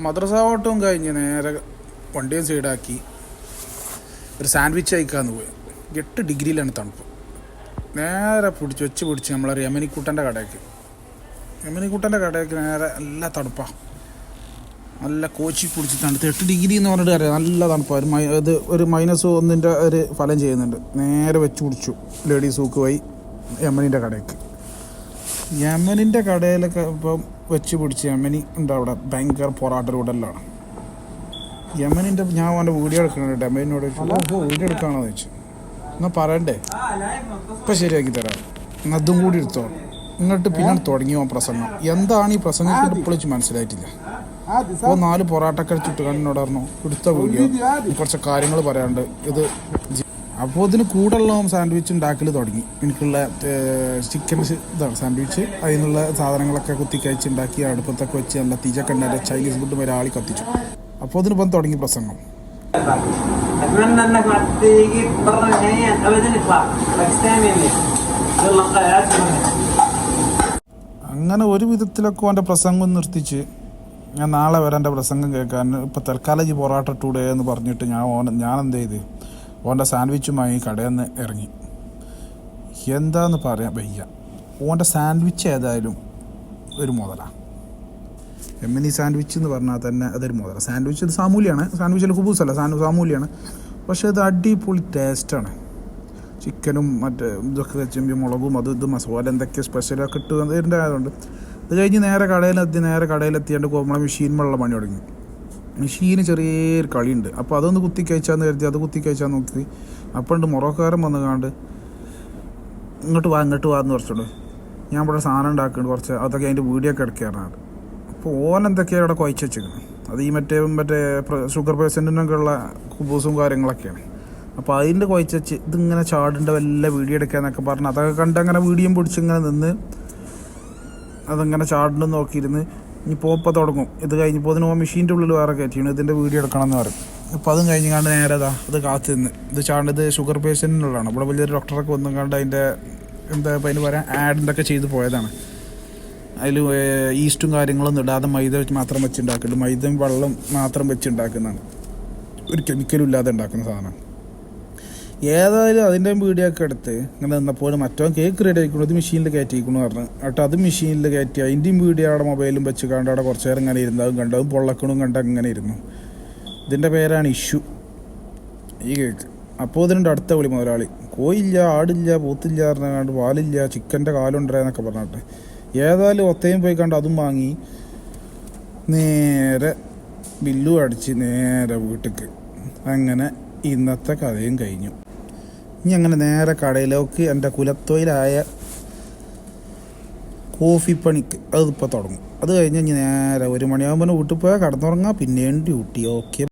മദ്രസ ഓട്ടവും കഴിഞ്ഞ് നേരെ വണ്ടിയും സൈഡാക്കി ഒരു സാൻഡ്വിച്ച് കഴിക്കാമെന്ന് പോയി. 8 ഡിഗ്രിയിലാണ് തണുപ്പ്. നേരെ പിടിച്ച് നമ്മളൊരു യമനിക്കുട്ടൻ്റെ കടയ്ക്ക് നേരെ നല്ല തണുപ്പാണ്. നല്ല കോച്ചി പിടിച്ച് തണുത്ത് 8 ഡിഗ്രി എന്ന് പറഞ്ഞിട്ട് അറിയാം. നല്ല തണുപ്പാണ്. ഇത് ഒരു -1 ഒരു ഫലം ചെയ്യുന്നുണ്ട്. നേരെ വെച്ച് പിടിച്ചു ലേഡീസ് സൂക്ക് പോയി യമനിൻ്റെ കടയിലൊക്കെ ഇപ്പം വെച്ച് പിടിച്ച് യമനി ഉണ്ട് അവിടെ. ഭയങ്കര പൊറാട്ട റൂഡല്ലാണ് യമനിൻ്റെ. ഞാൻ അവൻ്റെ വീഡിയോ എടുക്കുന്നുണ്ട്. യമനിനോട് വീഡിയോ എടുക്കുകയാണോ എന്ന് ചോദിച്ചു. എന്നാൽ പറയണ്ടേ, ഇപ്പം ശരിയാക്കി തരാം, അതും കൂടി എടുത്തോ. എന്നിട്ട് പിന്നെ തുടങ്ങി പ്രസംഗം. എന്താണ് ഈ പ്രസംഗത്തിൻ്റെ ഇപ്പോഴും മനസ്സിലായിട്ടില്ല. അപ്പോൾ 4 പൊറാട്ടൊക്കെ ചുട്ട് കണ്ണിനോട് പറഞ്ഞു എടുത്ത വീഡിയോ കുറച്ച് കാര്യങ്ങൾ പറയാണ്ട്. അപ്പോൾ ഇതിന് കൂടുള്ള സാൻഡ്വിച്ച് ഉണ്ടാക്കൽ തുടങ്ങി. എനിക്കുള്ള ചിക്കൻ ഇതാണ് സാൻഡ്വിച്ച്. അതിനുള്ള സാധനങ്ങളൊക്കെ കുത്തിക്കഴിച്ച് ഉണ്ടാക്കി അടുപ്പത്തൊക്കെ വെച്ച് നല്ല തീജൊക്കെ ഉണ്ടായിട്ട് ചൈനീസ് ഫുഡ് ഒരാളി കത്തിച്ചു. അപ്പോൾ ഇതിനിപ്പം തുടങ്ങി പ്രസംഗം. അങ്ങനെ ഒരു വിധത്തിലൊക്കെ അവൻ്റെ പ്രസംഗം നിർത്തിച്ച് ഞാൻ നാളെ വരെ എൻ്റെ പ്രസംഗം കേൾക്കാൻ ഇപ്പോൾ തൽക്കാലം ഈ പൊറാട്ട ടൂഡേ എന്ന് പറഞ്ഞിട്ട് ഞാൻ എന്ത് ചെയ്ത് ഓൻ്റെ സാൻഡ്വിച്ചുമായി കടയിൽ നിന്ന് ഇറങ്ങി. എന്താന്ന് പറയാൻ വയ്യ. ഓൻ്റെ സാൻഡ്വിച്ച് ഏതായാലും ഒരു മുതലാണ്. യമനി സാൻഡ്വിച്ച് എന്ന് പറഞ്ഞാൽ തന്നെ അതൊരു മുതലാണ്. സാൻഡ്വിച്ച് ഇത് സാമൂലിയാണ്. സാൻഡ്വിച്ചിൽ കുബൂസല്ല, സാമൂലിയാണ്. പക്ഷേ ഇത് അടിപൊളി ടേസ്റ്റാണ്. ചിക്കനും മറ്റേ ഇതൊക്കെ വെച്ചുമ്പോൾ മുളകും ഇത് മസാല എന്തൊക്കെ സ്പെഷ്യലൊക്കെ ഇട്ട് അതിൻ്റെ ആയതുകൊണ്ട്. ഇത് കഴിഞ്ഞ് നേരെ കടയിലെത്തിയാണ്ട് നമ്മളെ മെഷീനിലുള്ള പണി തുടങ്ങി. മെഷീന് ചെറിയൊരു കളിയുണ്ട്. അപ്പോൾ അതൊന്ന് കുത്തിക്കഴിച്ചാന്ന് കരുതി അത് കുത്തിക്കഴിച്ചാന്ന് നോക്കി. അപ്പോൾ ഉണ്ട് മൊറോക്കാരൻ വന്ന് കാണ്ട് ഇങ്ങോട്ട് വാ എന്ന് കുറച്ചുണ്ട്. ഞാൻ ഇവിടെ സാധനം ഉണ്ടാക്കുന്നുണ്ട് കുറച്ച്, അതൊക്കെ അതിൻ്റെ വീഡിയോ ഒക്കെ എടുക്കാറുണ്ട്. അപ്പോൾ ഓനെന്തൊക്കെയാണ് അവിടെ കുഴച്ച് വെച്ചിരിക്കുന്നത്. അത് ഈ മറ്റേ ഷുഗർ പേഷ്യൻറ്റിനൊക്കെ ഉള്ള കുബൂസും കാര്യങ്ങളൊക്കെയാണ്. അപ്പോൾ അതിൻ്റെ കുഴച്ച് വെച്ച് ഇതിങ്ങനെ ചാടിൻ്റെ വല്ല വീഡിയോ എടുക്കാന്നൊക്കെ പറഞ്ഞ് അതൊക്കെ കണ്ട് അങ്ങനെ വീഡിയോ പിടിച്ചിങ്ങനെ നിന്ന് അതങ്ങനെ ചാടിന് നോക്കിയിരുന്ന്. ഇനിയിപ്പോൾ ഇപ്പോൾ തുടങ്ങും. ഇത് കഴിഞ്ഞപ്പോൾ അതിന് മെഷീൻ്റെ ഉള്ളിൽ വേറെ കയറ്റിയാണ് ഇതിൻ്റെ വീഡിയോ എടുക്കണം എന്ന് പറയും. അപ്പോൾ അതും കഴിഞ്ഞ് കണ്ട് നേരെ അത് കാത്തു നിന്ന് ഇത് ചാണ്ടത് ഷുഗർ പേഷ്യൻറ്റിനുള്ളതാണ്. ഇവിടെ വലിയൊരു ഡോക്ടറൊക്കെ വന്നും കണ്ട് അതിൻ്റെ എന്താ ഇപ്പം അതിന് പറയാൻ ആഡിൻ്റെയൊക്കെ ചെയ്ത് പോയതാണ്. അതിൽ ഈസ്റ്റും കാര്യങ്ങളൊന്നും ഇടാതെ മൈദ മാത്രം വെച്ചുണ്ടാക്കുന്നുണ്ട്. മൈദയും വെള്ളം മാത്രം വെച്ചുണ്ടാക്കുന്നതാണ്. ഒരു കെമിക്കലും ഇല്ലാതെ ഉണ്ടാക്കുന്ന സാധനം. ഏതായാലും അതിൻ്റെ വീഡിയോ ഒക്കെ എടുത്ത് ഇങ്ങനെ നിന്നപ്പോൾ മറ്റോ കേക്ക് റെഡി ആയിക്കണം. ഇത് മെഷീനിൽ കയറ്റിയിരിക്കണം പറഞ്ഞു. കേട്ടോ അത് മെഷീനിൽ കയറ്റി അതിൻ്റെയും വീഡിയോ അവിടെ മൊബൈലും വെച്ച് കണ്ട് അവിടെ കുറച്ച് നേരം ഇങ്ങനെ ഇരുന്നു. അതും കണ്ടതും പൊള്ളക്കണും കണ്ട അങ്ങനെ ഇരുന്നു. ഇതിൻ്റെ പേരാണ് ഇഷ്യൂ ഈ കേക്ക്. അപ്പോൾ ഇതിനുണ്ട് അടുത്ത വിളി മുതലാളി. കോയില്ല, ആടില്ല, പോത്തില്ല പറഞ്ഞാണ്ട്, പാലില്ല, ചിക്കൻ്റെ കാലുണ്ടേന്നൊക്കെ പറഞ്ഞിട്ട്. ഏതായാലും ഒത്തയും പോയി കണ്ട് അതും വാങ്ങി നേരെ ബില്ലും അടിച്ച് നേരെ വീട്ടിലേക്ക്. അങ്ങനെ ഇന്നത്തെ കഥയും കഴിഞ്ഞു. ഇനി അങ്ങനെ നേരെ കടയിലേക്ക് എൻ്റെ കുലത്തൊഴിലായ കോഫിപ്പണിക്ക് അതിപ്പോൾ തുടങ്ങും. അത് കഴിഞ്ഞ് ഇനി നേരെ 1 മണിയാകുമ്പോൾ വീട്ടിൽ പോയാൽ കടന്നുറങ്ങാം. പിന്നെയും ഡ്യൂട്ടി. ഓക്കെ.